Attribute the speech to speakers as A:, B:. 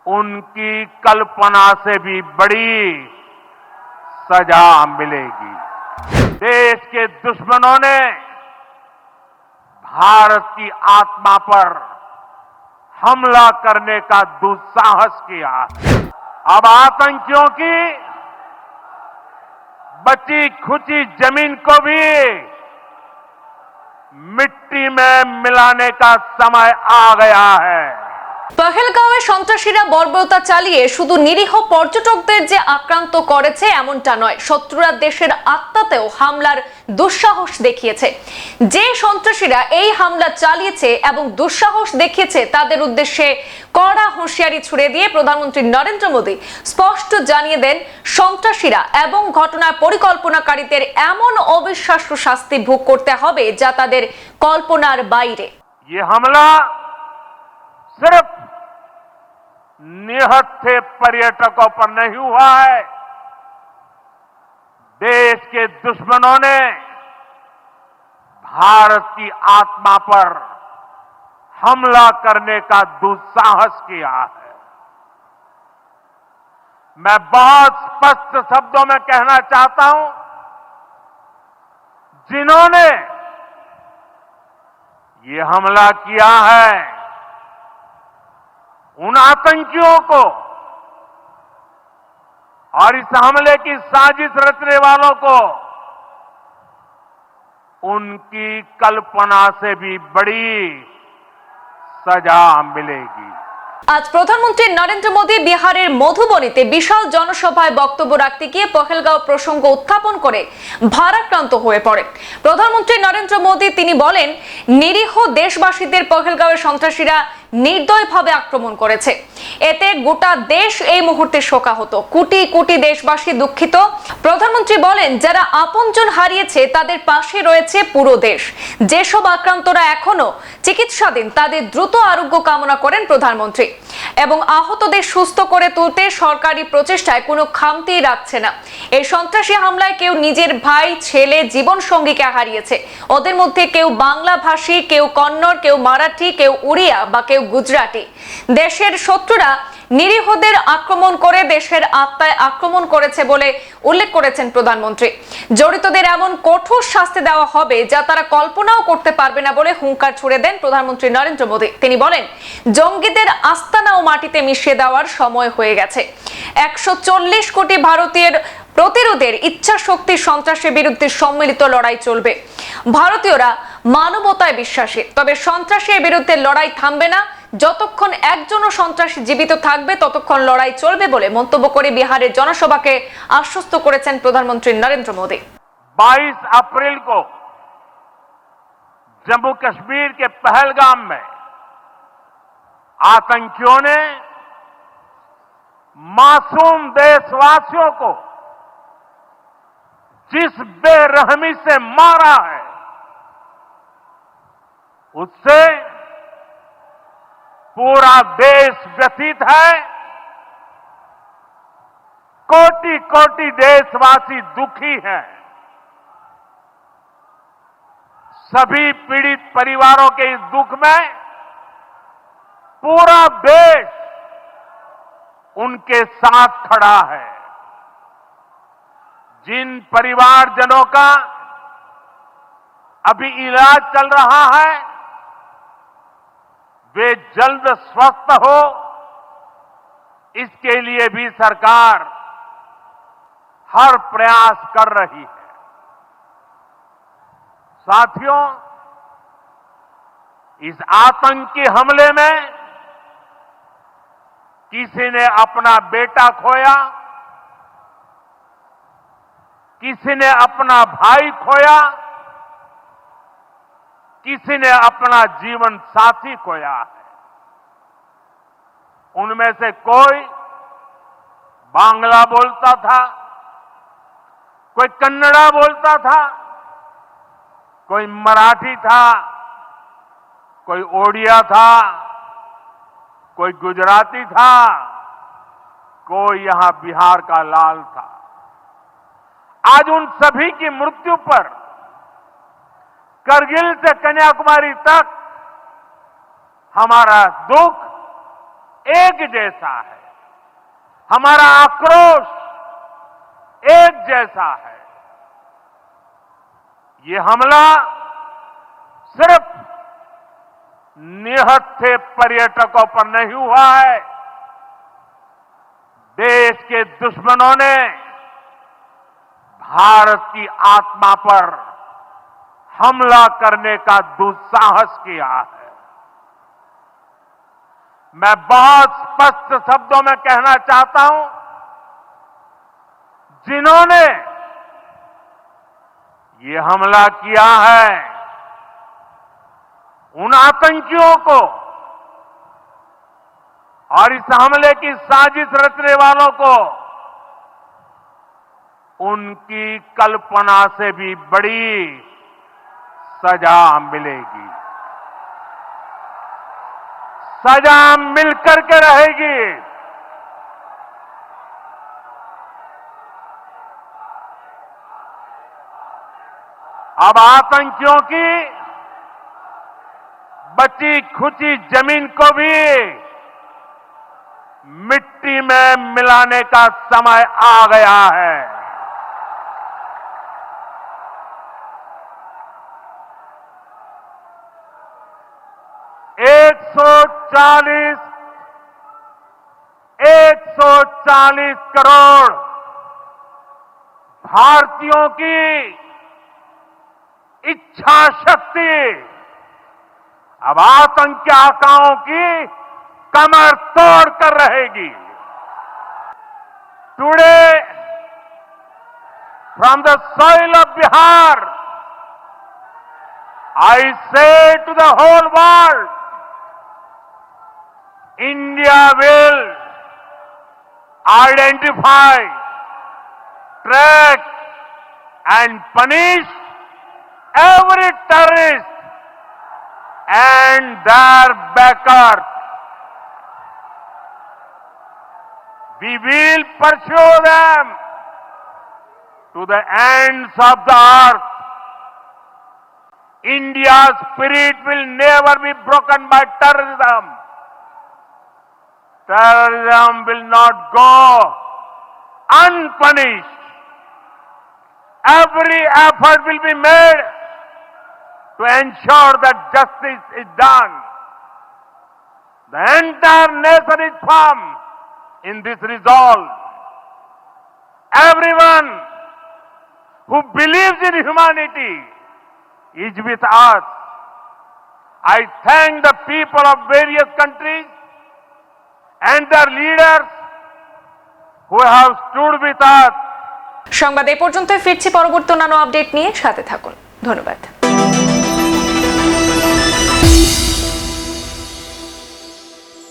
A: उनकी कल्पना से भी बड़ी सजा मिलेगी। देश के दुश्मनों ने भारत की आत्मा पर हमला करने का दुस्साहस किया। अब आतंकियों की बची खुची जमीन को भी मिट्टी में मिलाने का समय आ गया है।
B: পহেলগাঁওয়ে সন্ত্রাসীরা বর্বরতা চালিয়ে শুধু নিরীহ পর্যটকদের যে আক্রান্ত করেছে এমনটা নয়, শত্রুরা দেশের আত্মাতেও হামলার দুঃসাহস দেখিয়েছে। যে সন্ত্রাসীরা এই হামলা চালিয়েছে এবং দুঃসাহস দেখিয়েছে তাদের উদ্দেশ্যে কড়া হুঁশিয়ারি ছুড়ে দিয়ে প্রধানমন্ত্রী নরেন্দ্র মোদী স্পষ্ট জানিয়ে দেন সন্ত্রাসীরা এবং ঘটনার পরিকল্পনাকারীদের এমন অবিশ্বাস্য শাস্তি ভোগ করতে হবে যা তাদের কল্পনার বাইরে।
A: ये हमला सिर्फ निहत्थे पर्यटकों पर नहीं हुआ है। देश के दुश्मनों ने भारत की आत्मा पर हमला करने का दुस्साहस किया है। मैं बहुत स्पष्ट शब्दों में कहना चाहता हूं, जिन्होंने ये हमला किया है उन आतंकियों को और इस हमले की साजिश रचने वालों को उनकी कल्पना से भी बड़ी सजा मिलेगी।
B: আজ প্রধানমন্ত্রী নরেন্দ্র মোদী বিহারের মধুবনীতে বিশাল জনসভায় বক্তব্য রাখতে গিয়ে পহেলগাঁও প্রসঙ্গ উত্থাপন করে ভারাক্রান্ত হয়ে পড়েন। প্রধানমন্ত্রী নরেন্দ্র মোদী তিনি বলেন, নিরীহ দেশবাসীদের পহেলগাঁওয়ের সন্ত্রাসীরা নির্দয়ভাবে আক্রমণ করেছে। এতে গোটা দেশ এই মুহূর্তে শোকাহত, কোটি কোটি দেশবাসী দুঃখিত। প্রধানমন্ত্রী বলেন, যারা আপনজন হারিয়েছে তাদের পাশে রয়েছে পুরো দেশ। যেসব আক্রান্তরা এখনো চিকিৎসাধীন তাদের দ্রুত আরোগ্য কামনা করেন প্রধানমন্ত্রী এবং আহতদের সুস্থ করে তুলতে সরকারি প্রচেষ্টায় কোনো খামতি রাখছে না। এই সন্ত্রাসী হামলায় কেউ নিজের ভাই, ছেলে, জীবন সঙ্গীকে হারিয়েছে। ওদের মধ্যে কেউ বাংলা ভাষী, কেউ কন্নড়, কেউ মারাঠি, কেউ উড়িয়া বা কেউ গুজরাটি। দেশের শত্রুরা নিরীহদের আক্রমণ করে দেশের আত্মায় আক্রমণ করেছে বলে উল্লেখ করেছেন প্রধানমন্ত্রী। জড়িতদের এমন কঠোর শাস্তি দেওয়া হবে যা তারা কল্পনাও করতে পারবে না বলে হুঙ্কার ছুড়ে দেন প্রধানমন্ত্রী নরেন্দ্র মোদী। তিনি বলেন, জঙ্গিদের আস্তানা ও মাটিতে মিশিয়ে দেওয়ার সময় হয়ে গেছে। 140 কোটি ভারতীয়ের প্রতিরোধের ইচ্ছা শক্তি সন্ত্রাসের বিরুদ্ধে সম্মিলিত লড়াই চলবে। ভারতীয়রা মানবতায় বিশ্বাসী, তবে সন্ত্রাসের বিরুদ্ধে লড়াই থামবে না। যতক্ষণ একজনও সন্ত্রাসী জীবিত থাকবে ততক্ষণ লড়াই চলবে বলে মন্তব্য করে বিহারের জনসভাকে আশ্বস্ত করেছেন প্রধানমন্ত্রী নরেন্দ্র মোদী।
A: 22 अप्रैल को जम्मू कश्मीर के पहलगाम में आतंकियों ने मासूम देशवासियों को जिस बेरहमी से मारा है उससे पूरा देश व्यथित है। कोटि कोटि देशवासी दुखी हैं। सभी पीड़ित परिवारों के इस दुख में पूरा देश उनके साथ खड़ा है। जिन परिवारजनों का अभी इलाज चल रहा है वे जल्द स्वस्थ हो, इसके लिए भी सरकार हर प्रयास कर रही है। साथियों, इस आतंकी हमले में किसी ने अपना बेटा खोया, किसी ने अपना भाई खोया, किसी ने अपना जीवन साथी खोया है। उनमें से कोई बांग्ला बोलता था, कोई कन्नड़ा बोलता था, कोई मराठी था, कोई ओडिया था, कोई गुजराती था, कोई यहां बिहार का लाल था। आज उन सभी की मृत्यु पर करगिल से कन्याकुमारी तक हमारा दुख एक जैसा है, हमारा आक्रोश एक जैसा है। ये हमला सिर्फ निहत्थे पर्यटकों पर नहीं हुआ है, देश के दुश्मनों ने भारत की आत्मा पर हमला करने का दुस्साहस किया है। मैं बहुत स्पष्ट शब्दों में कहना चाहता हूं, जिन्होंने ये हमला किया है, उन आतंकियों को और इस हमले की साजिश रचने वालों को उनकी कल्पना से भी बड़ी सजा मिलेगी, सजा मिलकर के रहेगी। अब आतंकियों की बची खुची जमीन को भी मिट्टी में मिलाने का समय आ गया है। एक सौ चालीस करोड़ भारतीयों की इच्छा शक्ति अब आतंकी आकाओं की कमर तोड़ कर रहेगी। Today from the soil of Bihar, I say to the whole world, India will identify, track and punish every terrorist and their backers. We will pursue them to the ends of the earth. India's spirit will never be broken by terrorism. Terrorism will not go unpunished. Every effort will be made to ensure that justice is done. The entire nation is firm in this resolve. Everyone who believes in humanity is with us. I thank the people of various countries and their leaders who have stood with us.
B: সংবাদ এই পর্যন্ত, ফিরছি পরবর্তী অন্যান্য update নিয়ে, সাথে থাকুন। ধন্যবাদ।